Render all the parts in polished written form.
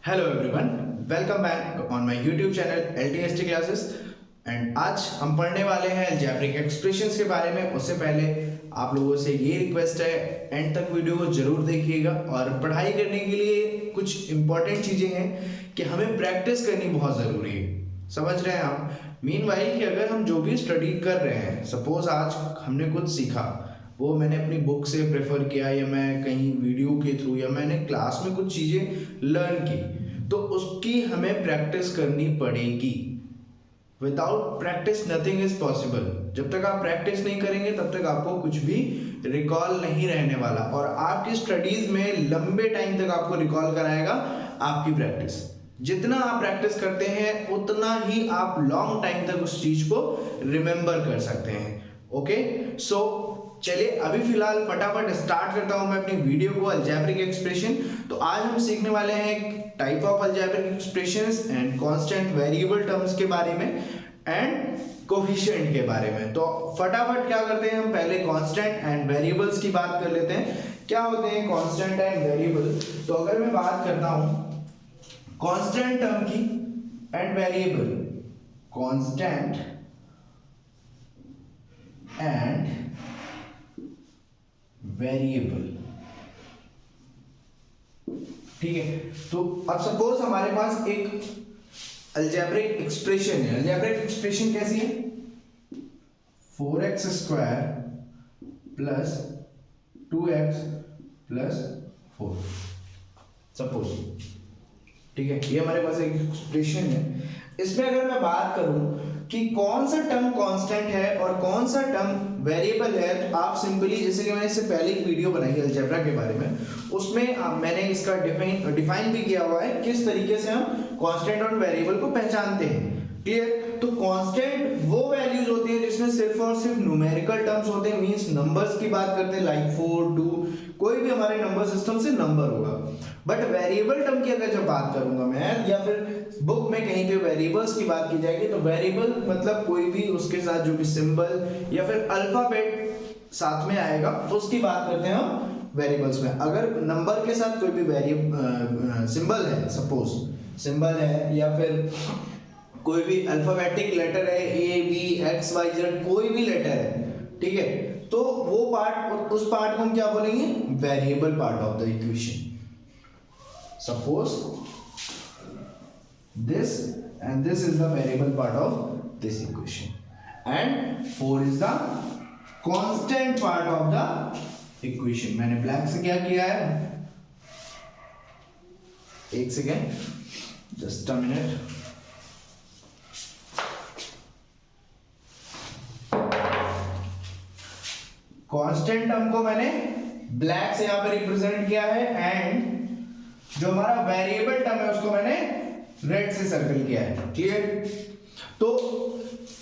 Hello everyone, welcome back on my YouTube channel LTST classes. And आज हम पढ़ने वाले हैं अलजेब्रिक एक्सप्रेशंस के बारे में। उससे पहले आप लोगों से ये रिक्वेस्ट है, एंड तक वीडियो को जरूर देखिएगा। और पढ़ाई करने के लिए कुछ इंपॉर्टेंट चीज़ें हैं कि हमें प्रैक्टिस करनी बहुत ज़रूरी है। समझ रहे हैं आप? मीनवाइल कि अगर हम जो भी स्टडी कर रहे हैं, सपोज आज हमने कुछ सीखा, वो मैंने अपनी बुक से प्रेफर किया या मैं कहीं वीडियो के थ्रू या मैंने क्लास में कुछ चीज़ें लर्न की, तो उसकी हमें प्रैक्टिस करनी पड़ेगी। Without practice nothing is possible. जब तक आप प्रैक्टिस नहीं करेंगे तब तक आपको कुछ भी रिकॉल नहीं रहने वाला, और आपकी स्टडीज में लंबे टाइम तक आपको रिकॉल कराएगा आपकी प्रैक्टिस। जितना आप प्रैक्टिस करते हैं उतना ही आप लॉन्ग टाइम तक उस चीज को रिमेंबर कर सकते हैं। ओके, सो चलिए अभी फिलहाल फटाफट स्टार्ट करता हूं मैं अपनी वीडियो को, अलजेब्रिक एक्सप्रेशन। तो आज हम सीखने वाले हैं type of algebraic expressions and constant variable terms के बारे में एंड कोफिशिएंट के बारे में। तो फटाफट क्या करते हैं, हम पहले कांस्टेंट एंड वेरिएबल्स की बात कर लेते हैं। क्या होते हैं कांस्टेंट एंड वेरिएबल? तो अगर मैं बात करता हूं कांस्टेंट टर्म की and variable, constant and variable, ठीक है। तो अब सपोज हमारे पास एक अलजेब्रिक एक्सप्रेशन है। अलजेब्रिक एक्सप्रेशन कैसी है? 4x square plus 2x plus 4, suppose, ठीक है। ये हमारे पास एक एक्सप्रेशन है। इसमें अगर मैं बात करूं कि कौन सा टर्म कांस्टेंट है और कौन सा टर्म वेरिएबल है, तो आप सिंपली, जैसे कि मैंने इससे पहले एक वीडियो बनाई है अलजेब्रा के बारे में, उसमें मैंने इसका डिफाइन भी किया हुआ है किस तरीके से हम कांस्टेंट और वेरिएबल को पहचानते हैं। क्लियर? तो कांस्टेंट वो वैल्यूज होती है जिसमें सिर्फ और सिर्फ न्यूमेरिकल टर्म्स होते हैं, मींस नंबर्स की बात करते हैं, लाइक 4, 2, कोई भी हमारे नंबर सिस्टम से नंबर होगा। बट वेरिएबल टर्म की अगर जब बात करूंगा मैं, या फिर बुक में कहीं पे वेरिएबल्स की बात की जाएगी, तो वेरिएबल मतलब कोई भी उसके साथ जो भी सिंबल या फिर अल्फाबेट साथ में आएगा, तो उसकी बात करते हैं हम वेरिएबल्स में। अगर नंबर के साथ कोई भी सिंबल है, सपोज सिंबल है, या फिर कोई भी अल्फाबेटिक लेटर है, A B X Y Z, कोई भी लेटर है, ठीक है, तो वो पार्ट, उस पार्ट को हम क्या बोलेंगे? Variable part of the equation. Suppose this and this is the variable part of this equation, and 4 is the constant part of the equation। मैंने ब्लैक से क्या किया है, एक second, just a minute. Constant term को मैंने black से यहां पे रिप्रेजेंट किया है, एंड जो हमारा वेरिएबल टर्म है उसको मैंने रेड से सर्कल किया है। क्लियर? तो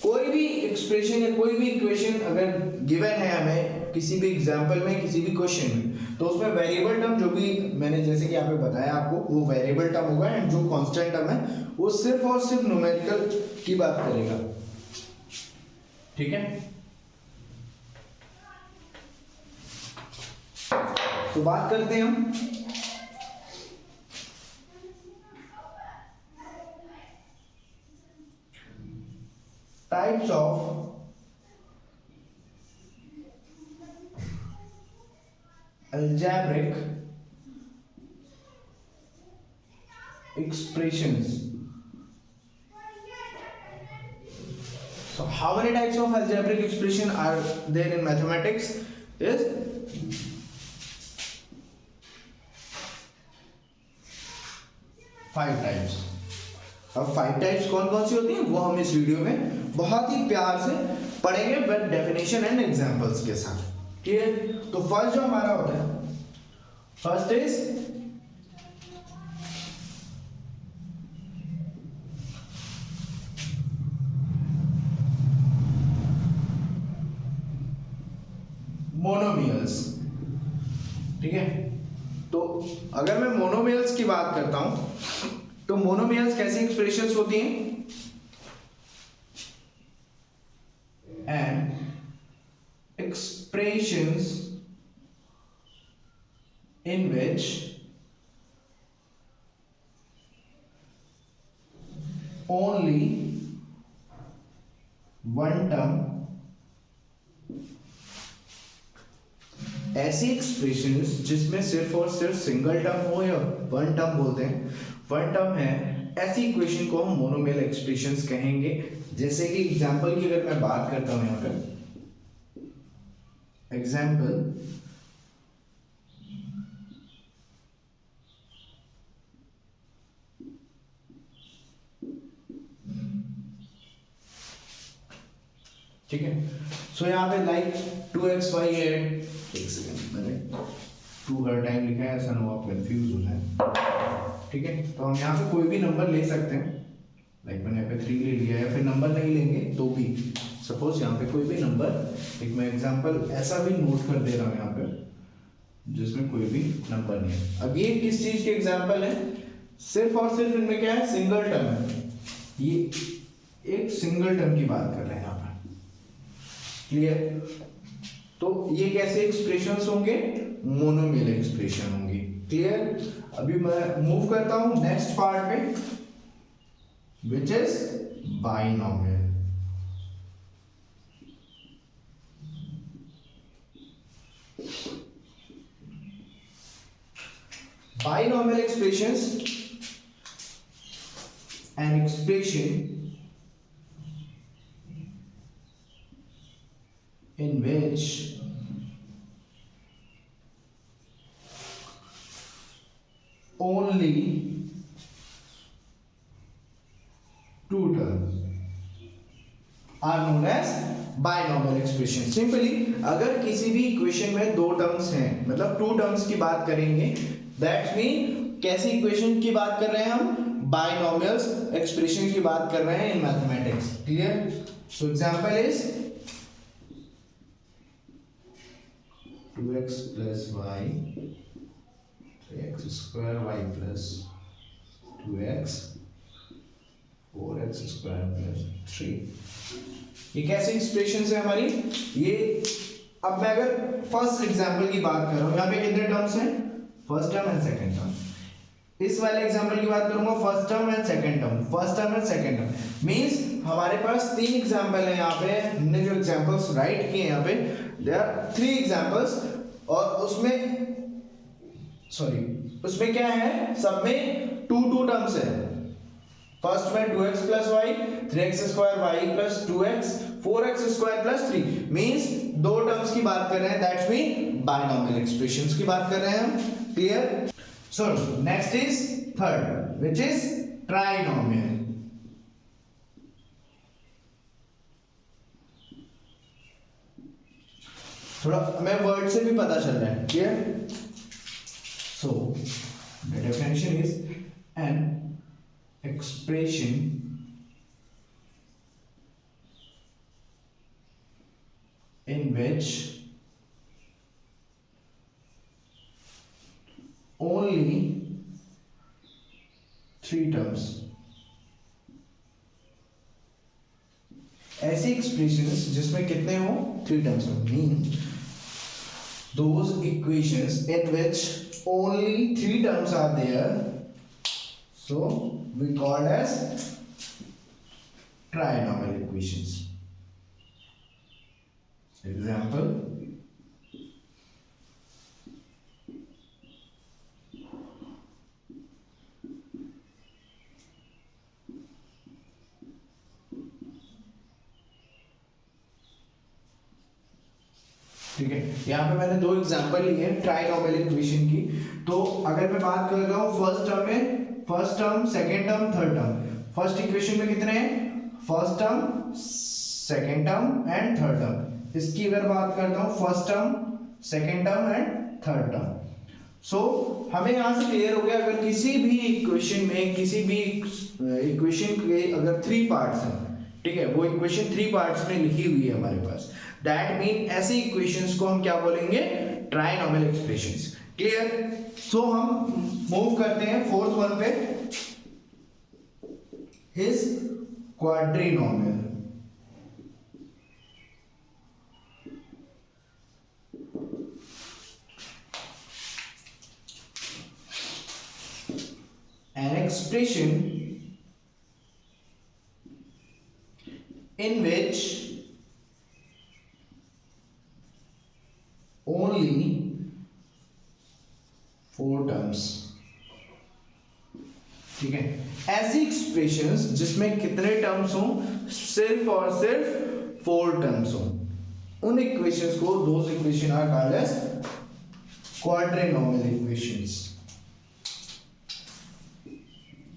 कोई भी एक्सप्रेशन या कोई भी इक्वेशन अगर गिवन है हमें किसी भी एग्जांपल में, किसी भी क्वेश्चन में, तो उसमें वेरिएबल टर्म जो भी मैंने जैसे कि यहाँ पे बताया आपको, वो वेरिएबल टर्म होगा, एंड जो कांस्टेंट टर्म है वो सिर्फ और सिर्फ न्यूमेरिकल की बात करेगा। ठीक है, तो बात करते हैं हम types of algebraic expressions। So how many types of algebraic expression are there in mathematics? Is 5 types। अब 5 टाइप्स कौन कौन सी होती हैं वो हम इस वीडियो में बहुत ही प्यार से पढ़ेंगे, बट डेफिनेशन एंड एग्जांपल्स के साथ। ठीक है, तो फर्स्ट जो हमारा होता है, फर्स्ट इज मोनोमियल्स। ठीक है, तो अगर मैं मोनोमियल्स की बात करता हूं, तो मोनोमियल्स कैसी एक्सप्रेशंस होती हैं? And expressions in which only one term, ऐसी एक्सप्रेशंस जिसमें सिर्फ और सिर्फ सिंगल टर्म हो या वन टर्म बोलते हैं, वन टर्म है, ऐसी इक्वेशन को हम मोनोमियल एक्सप्रेशंस कहेंगे। जैसे कि एग्जांपल की अगर मैं बात करता हूं यहां पर, एग्जांपल ठीक है। सो यहाँ पे लाइक 2x/8, एक सेकंड मैंने 2 हर टाइम लिखा है, ऐसा ना हो आप कंफ्यूज हो जाए, ठीक है। तो हम यहाँ पे कोई भी नंबर ले सकते हैं, लाइक मैंने यहाँ पे 3 ले लिया है, फिर नंबर नहीं लेंगे तो भी सपोज यहाँ पे कोई भी नंबर, एक मैं एग्जांपल ऐसा भी नोट कर दे रहा हूँ यहाँ पे जिसमें कोई भी नंबर नहीं है। अब ये किस चीज के एग्जांपल है, सिर्फ और सिर्फ इनमें क्या है, सिंगल टर्म है, ये एक सिंगल टर्म की बात कर रहे हैं यहाँ पर, क्लियर। तो ये कैसे एक्सप्रेशंस होंगे, मोनोमियल एक्सप्रेशन होंगी, क्लियर। अभी मैं मूव करता हूं नेक्स्ट पार्ट पे, which is binomial. Binomial expressions, an expression in which only two terms are known as binomial expression. Simply अगर किसी भी इक्वेशन में दो टर्म्स हैं, मतलब टू टर्म्स की बात करेंगे, दैट्स मीन कैसी इक्वेशन की बात कर रहे हैं हम, बाइनोमियल्स एक्सप्रेशन की बात कर रहे हैं in mathematics, clear. So example is 2x plus y 3x square y plus 2x 4x square plus 3। ये कैसे एक्सप्रेशंस है हमारी, ये अब मैं अगर फर्स्ट एग्जांपल की बात कर रहा हूं, यहाँ पे कितने टर्म्स हैं, first term and second term. इस वाले एग्जांपल की बात करूंगा, first term and second term, first term and second term, means हमारे पास 3 एग्जांपल है यहाँ पे, हमने जो एग्जांपल्स राइट किए यहाँ पे, देयर आर 3 एग्जांपल्स, और उसमें क्या है, सब में टू टर्म्स है। फर्स्ट में 2x plus y 3x square y plus 2x 4x square plus 3, means दो टर्म्स की बात कर रहे हैं, दैट्स मीन बाइनोमियल एक्सप्रेशंस की बात कर रहे हैं हम, clear. So next is third, which is trinomial. थोड़ा हमें वर्ड से भी पता चल रहा है, clear. So the definition is an expression in which only 3 terms, ऐसी एक्सप्रेशंस जिसमें कितने हो, 3 टर्म्स हो, mean those equations in which only 3 terms are there, so we called as trinomial equations. Example, ठीक है। यहाँ पे मैंने 2 एग्जांपल लिए हैं ट्राइनोमियल इक्वेशन की। तो अगर मैं बात कर रहा हूँ फर्स्ट टर्म में, first term, second term, third term, first equation में कितने हैं, first term, second term and third term. इसकी अगर बात करता हूँ first term, second term and third term. So हमें यहाँ से क्लियर हो गया, अगर किसी भी इक्वेशन में, किसी भी इक्वेशन के अगर 3 पार्ट्स हैं, ठीक है, वो इक्वेशन 3 पार्ट्स में लिखी हुई है हमारे पास, दैट मीन ऐसी इक्वेशंस को हम क्या बोलेंगे, ट्राइनोमियल एक्सप्रेशंस, क्लियर। सो हम मूव करते हैं फोर्थ वन पे, is क्वाड्रिनोमियल। An expression in which only 4 terms, ठीक है। ऐसी एक्सप्रेशंस जिसमें कितने टर्म्स हों, सिर्फ और सिर्फ 4 टर्म्स हों, उन इक्वेशंस को those equation are called as quadrinomial equations.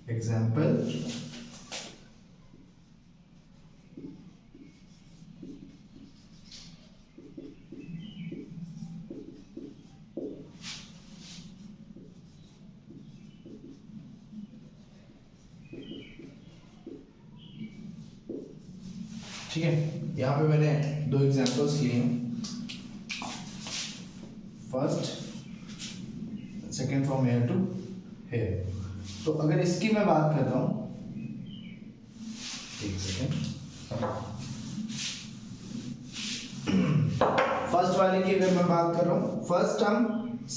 Example, ठीक है। यहां पे मैंने 2 एग्जांपल्स लिए हैं, first second from here to here. तो अगर इसकी मैं बात करता हूं, एक सेकेंड, फर्स्ट वाले की अगर मैं बात कर रहा हूं, first term,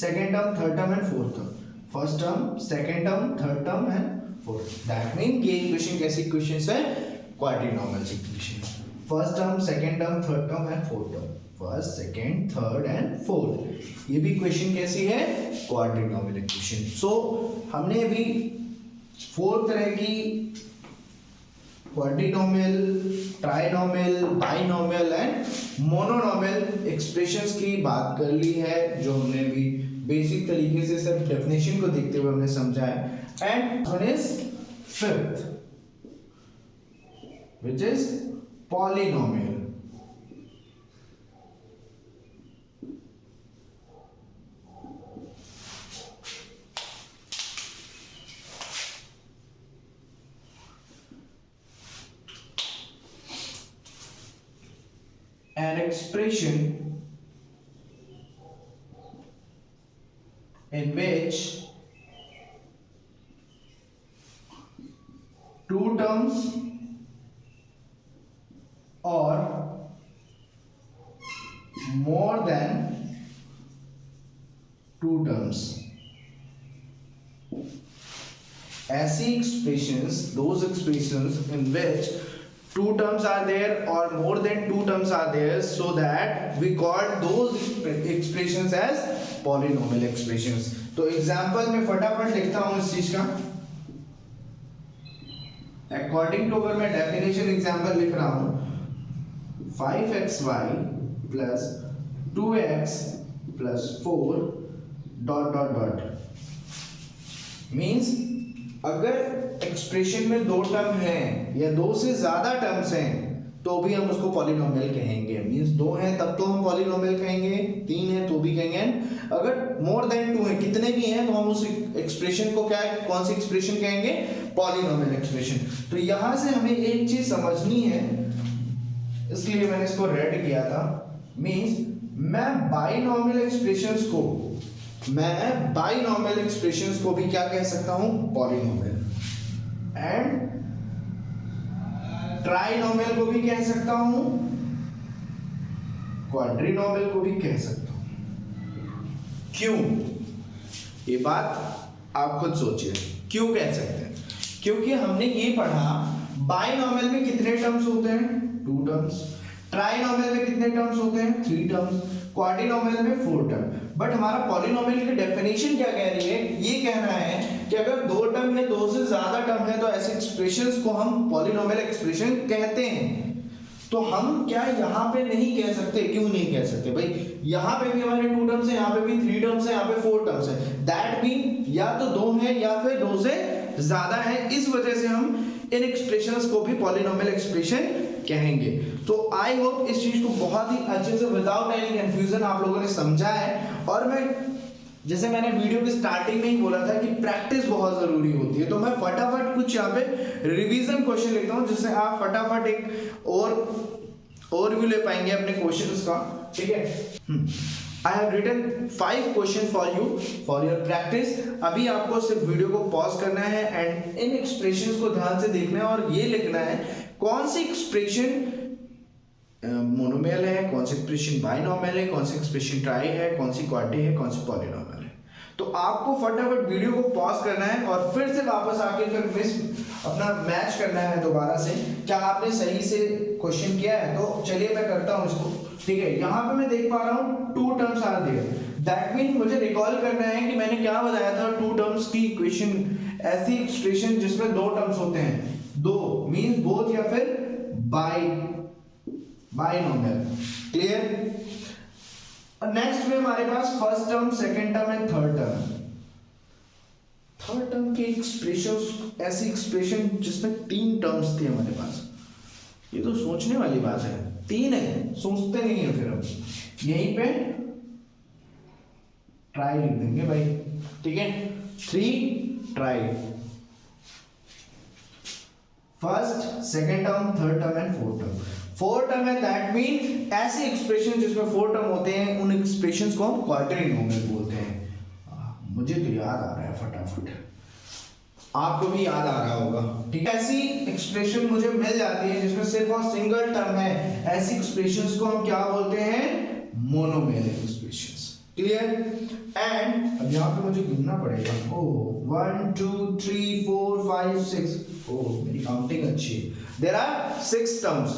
second term, third term and fourth term, first term, second term, third term and fourth, that mean ये इक्वेशन कैसी इक्वेशंस है, quadrinomial equation. First term, second term, third term and fourth term, first, second, third and fourth, ये भी equation कैसी है, quadrinomial equation. सो हमने अभी 4 तरह की quadrinomial, trinomial, binomial and mononomial expressions की बात कर ली है, जो हमने भी बेसिक तरीके से सिर्फ डेफिनेशन को देखते हुए हमने समझा है। And one is fifth, which is polynomial. An expression in which 2 terms or more than 2 terms, ऐसी expressions, those expressions in which 2 terms are there or more than 2 terms are there, so that we call those expressions as polynomial expressions. तो example में फटाफट लिखता हूं इस चीज का, according to अगर मैं डेफिनेशन एग्जाम्पल लिख रहा हूं, 5xy plus 2x plus 4 dot dot dot, means अगर एक्सप्रेशन में 2 टर्म हैं या 2 से ज्यादा टर्म्स हैं तो भी हम उसको पॉलिनोमियल कहेंगे। मीन्स 2 हैं तब तो हम पॉलिनोमियल कहेंगे, 3 है तो भी कहेंगे, अगर मोर देन 2 है, कितने भी हैं तो हम उस एक्सप्रेशन को क्या, कौन सी एक्सप्रेशन कहेंगे, पॉलिनोमियल एक्सप्रेशन। तो यहां से हमें एक चीज समझनी है, इसलिए मैंने इसको रेड किया था। मींस मैं बाइनोमियल एक्सप्रेशंस को भी क्या कह सकता हूं, पॉलिनोमियल, एंड ट्राइनोमियल को भी कह सकता हूं, क्वाड्रिनोमियल को भी कह सकता हूं। क्यों, ये बात आप खुद सोचिए, क्यों कह सकते हैं? क्योंकि हमने ये पढ़ा बाइनोमियल में कितने टर्म्स होते हैं, 2 टर्म्स, ट्राइनोमियल में कितने टर्म्स होते हैं, 3 टर्म्स, क्वाड्रिनोमियल में 4 टर्म। बट हमारा पॉलिनोमियल की डेफिनेशन क्या कह रही है, ये कहना है कि अगर 2 टर्म या 2 से ज्यादा टर्म है तो ऐसे एक्सप्रेशंस को हम पॉलिनोमियल एक्सप्रेशन कहते हैं। तो हम क्या यहाँ पे नहीं कह सकते, क्यों नहीं कह सकते भाई, यहाँ पे भी हमारे 2 टर्म्स है, यहाँ पे भी 3 टर्म्स है, यहाँ पे 4 टर्म्स है, दैट मीन या तो 2 है या फिर 2 से ज्यादा है, इस वजह से हम इन एक्सप्रेशंस को भी पॉलिनोमियल एक्सप्रेशन कहेंगे। तो आई होप इस चीज को बहुत ही अच्छे से विदाउट एनी कंफ्यूजन आप लोगों ने समझा है। और मैं, जैसे मैंने वीडियो की स्टार्टिंग में ही बोला था कि प्रैक्टिस बहुत जरूरी होती है, तो मैं फटाफट कुछ यहाँ पे रिवीजन क्वेश्चन लिखता हूँ जिससे आप फटाफट एक और ओवरव्यू ले पाएंगे अपने क्वेश्चंस का, ठीक है। I have written 5 questions for you for your practice। अभी आपको सिर्फ वीडियो को पॉज करना है एंड इन एक्सप्रेशंस को ध्यान से देखना है और ये लिखना है कौन सी एक्सप्रेशन मोनोमियल है, कौन सी एक्सप्रेशन बाइनोमियल है, कौन सी एक्सप्रेशन ट्राई है, कौन सी क्वाड्री है, कौन सी पॉलिनोमियल है। तो आपको फटाफट वीडियो को पॉज करना है और फिर से वापस आके अपना मैच करना है दोबारा से, क्या आपने सही से क्वेश्चन किया है। तो चलिए मैं करता हूँ इसको, ठीक है। यहाँ पे मैं देख पा रहा हूँ 2 terms are there, that mean मुझे रिकॉल करना है कि मैंने क्या बताया था 2 टर्म्स की इक्वेशन, ऐसी एक्सप्रेशन जिसमें 2 टर्म्स होते हैं, 2 मींस बोथ या फिर बाइनोमियल, क्लियर। नेक्स्ट में हमारे पास first term, second term and third term. Third term की एक्सप्रेशन, ऐसी एक्सप्रेशन जिसमें 3 टर्म्स थे हमारे पास, ये तो सोचने वाली बात है। 3 है, सोचते नहीं है फिर हम यहीं पे ट्राई लिख देंगे भाई, ठीक है। 3 try, first, second term, third term and fourth term. Fourth term है, दैट मीन ऐसी एक्सप्रेशन जिसमें 4 टर्म होते हैं, उन एक्सप्रेशंस को हम क्वाड्रिनोमियल बोलते हैं। मुझे तो याद आ रहा है फटाफट, आपको भी याद आ रहा होगा, ठीक है। ऐसी एक्सप्रेशन मुझे मिल जाती है जिसमें सिर्फ और सिंगल टर्म है, ऐसी एक्सप्रेशंस को हम क्या बोलते हैं, मोनोमियल एक्सप्रेशंस, क्लियर। एंड अब यहाँ पे मुझे गिनना पड़ेगा, ओह 1 2 3 4 5 6, ओह मेरी काउंटिंग अच्छी है। देयर आर 6 टर्म्स,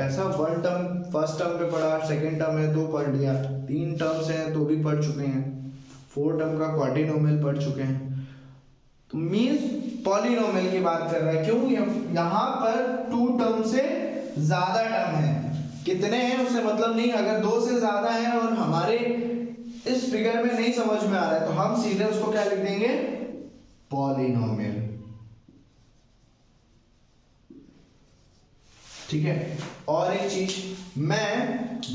ऐसा 1 टर्म फर्स्ट टर्म पे पढ़ा, सेकंड टर्म है तो पढ़ लिया, 3 टर्म्स हैं तो भी पढ़ चुके हैं, 4 टर्म का क्वाड्रिनोमियल पढ़ चुके हैं। तो मींस पॉलिनोमियल की बात कर रहा है, क्यों, यहाँ पर 2 टर्म से ज्यादा टर्म है, कितने हैं उससे मतलब नहीं, अगर 2 से ज्यादा है और हमारे इस फिगर में नहीं समझ में आ रहा है तो हम सीधे उसको क्या लिख देंगे, पॉलिनोमियल, ठीक है। और एक चीज, मैं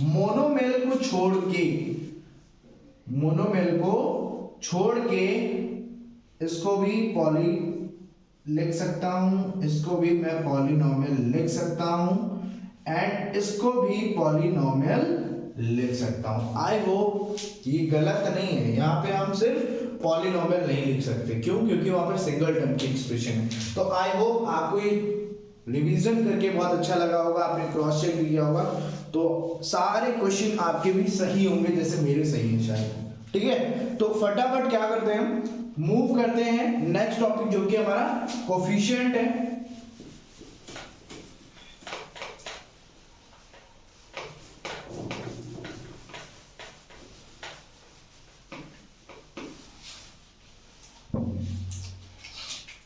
मोनोमियल को छोड़ के इसको भी पॉली लिख सकता हूं, इसको भी मैं पॉलिनोमियल लिख सकता हूं, एंड इसको भी पॉलिनोमियल लिख सकता हूं। आई होप ये गलत नहीं है, यहाँ पे हम सिर्फ पॉलिनोमियल नहीं लिख सकते, क्यों, क्योंकि वहां पर सिंगल टर्म की एक्सप्रेशन है। तो आई होप आपको ये रिवीजन करके बहुत अच्छा लगा होगा, आपने क्रॉस चेक भी किया होगा, तो सारे क्वेश्चन आपके भी सही होंगे जैसे मेरे सही हैं शायद, ठीक है। तो फटाफट क्या करते हैं, मूव करते हैं नेक्स्ट टॉपिक जो कि हमारा कोफिशिएंट है।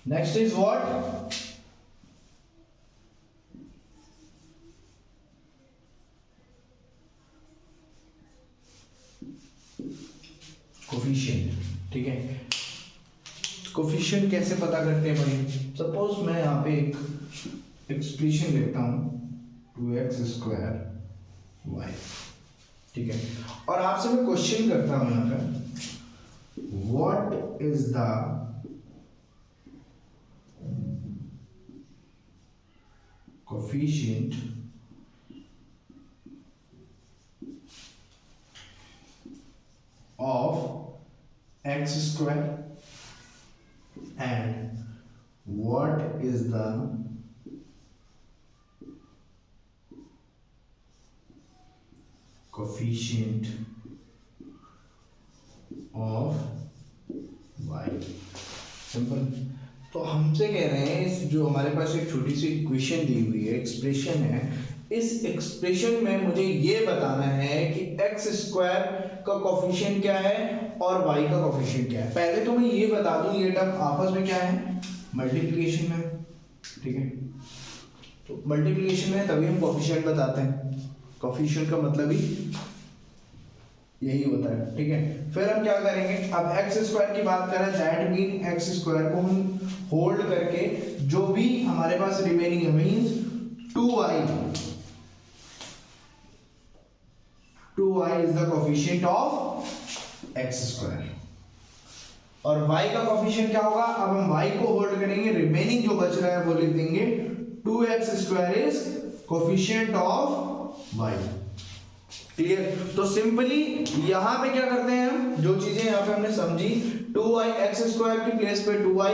नेक्स्ट इज व्हाट, कोफिशिएंट, ठीक है। कोफिशिएंट कैसे पता करते हैं भाई, सपोज मैं यहाँ पे एक एक्सप्रेशन लिखता हूँ 2x² y, ठीक है, और आपसे मैं क्वेश्चन करता हूँ यहाँ पे, what is the coefficient of x² and what is the coefficient of y। Simple. तो हमसे कह रहे हैं इस जो हमारे पास एक छोटी सी इक्वेशन दी हुई है, एक्सप्रेशन है, इस एक्सप्रेशन में मुझे ये बताना है कि x² का कोफिशिएंट क्या है और y का कोफिशिएंट क्या है। पहले तो मैं ये बता दूं ये टर्म आपस में क्या है, मल्टीप्लिकेशन में, ठीक है। तो मल्टीप्लिकेशन में तभी हम कोफिशिएंट बताते हैं, कोफिशिएंट का मतलब ही यही होता है, ठीक है। फिर हम क्या करेंगे, अब x² की बात करें, दैट मीन x² को हम होल्ड करके जो भी हमारे पास रिमेनिंग है means 2y is the coefficient of x², और y का कोफिशिएंट क्या होगा, अब हम y को होल्ड करेंगे, रिमेनिंग जो बच रहा है वो लिख देंगे 2x² is coefficient of y, clear. तो सिंपली यहां पे क्या करते हैं हम, जो चीजें यहां पे हमने समझी, 2y x² की प्लेस पे 2y,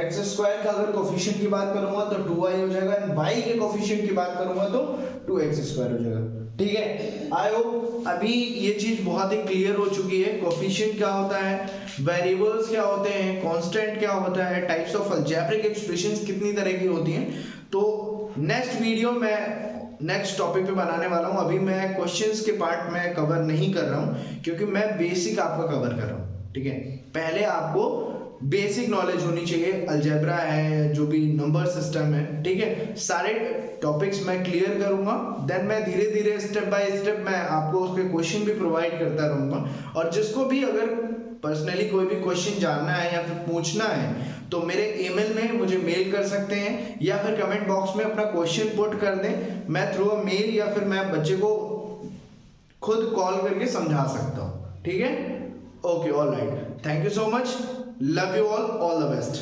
x² का अगर कोफिशिएंट की बात करूंगा तो 2y हो जाएगा, y के कोफिशिएंट की बात करूंगा तो 2x² हो जाएगा। ठीक है। आई होप अभी ये चीज बहुत ही क्लियर हो चुकी है। कोफिशिएंट क्या होता है, वेरिएबल्स क्या होते हैं, कांस्टेंट क्या होता है, टाइप्स ऑफ अलजेब्रिक एक्सप्रेशंस कितनी तरह की होती हैं। तो नेक्स्ट वीडियो मैं नेक्स्ट टॉपिक पे बनाने वाला हूँ। अभी मैं क्वेश्चंस के पार्ट में कवर नहीं कर रहा हूँ क्योंकि मैं बेसिक आपका कवर कर रहा हूँ। ठीक है, पहले आपको बेसिक नॉलेज होनी चाहिए। अलजेब्रा है, जो भी नंबर सिस्टम है, ठीक है, सारे टॉपिक्स मैं क्लियर करूंगा। देन मैं धीरे धीरे स्टेप बाय स्टेप मैं आपको उसके क्वेश्चन भी प्रोवाइड करता रहूंगा। और जिसको भी अगर पर्सनली कोई भी क्वेश्चन जानना है या फिर पूछना है तो मेरे ईमेल में मुझे मेल कर सकते हैं या फिर कमेंट बॉक्स में अपना क्वेश्चन पुट कर दें। मैं थ्रू अ मेल या फिर मैं बच्चे को खुद कॉल करके समझा सकता हूँ। ठीक है, okay, all right, thank you so much, love you all the best.